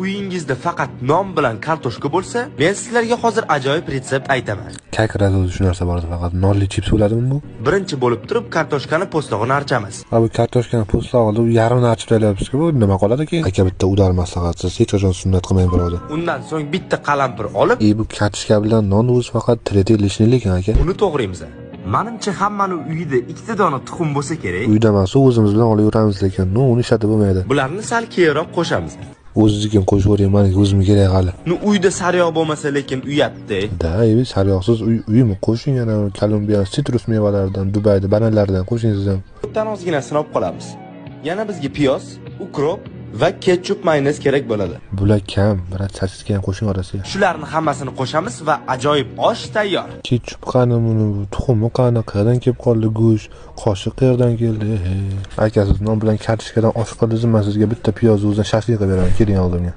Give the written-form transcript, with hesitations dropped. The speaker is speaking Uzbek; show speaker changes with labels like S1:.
S1: Uyingizda faqat non bilan kartoshka bo'lsa, men sizlarga hozir ajoyib retsept aytaman.
S2: Kakirada o'zi shu narsa bor edi, faqat nonli chips bo'ladimi bu?
S1: Birinchi bo'lib turib kartoshkani po'stlog'ini archamiz.
S2: Ha bu kartoshkani po'stlog'ida yarim archib tayyorlayapsiz-ku, bu nima qoladi keyin? Aka bitta udar maslahatsiz, hech qachon sunnat qilmang birodar.
S1: Undan so'ng bitta qalampir olib,
S2: Bu kartoshka bilan non o'zi faqat tretий lishniy ekan aka.
S1: uni to'g'raymiz. Manimcha hammani uyida ikkita dona tuxum bo'lsa kerak.
S2: Uyda emas, o'zimiz bilan olib yuramiz lekin, uni ishlatib bo'lmaydi.
S1: Bularni sal keyinroq qo'shamiz.
S2: O'zingizga qo'shib menga o'zimga kerak hali.
S1: Uyda sariyog' bo'lmasa lekin uyatda.
S2: Da, sariyog'siz uymi qo'shing, yana Kolumbiya sitrus mevalaridan, Dubayda bananlardan qo'shing siz ham.
S1: Bitta ozginasini olib qolamiz. Yana bizga piyoz, ukrop va ketchup mayonez kerak bo'ladi.
S2: Bular kam, biroz sosiska ham qo'shing orasiga.
S1: Shularni hammasini qo'shamiz va ajoyib osh tayyor.
S2: Ketchup qani buni, tuxumi qani, qayerdan kelib qoldi go'sht, qoshiq qayerdan keldi? Aka siz non bilan kartoshkadan osh qildingizmi? Sizga bitta piyoz o'zdan shashlik qilib beraman, keling oldimga.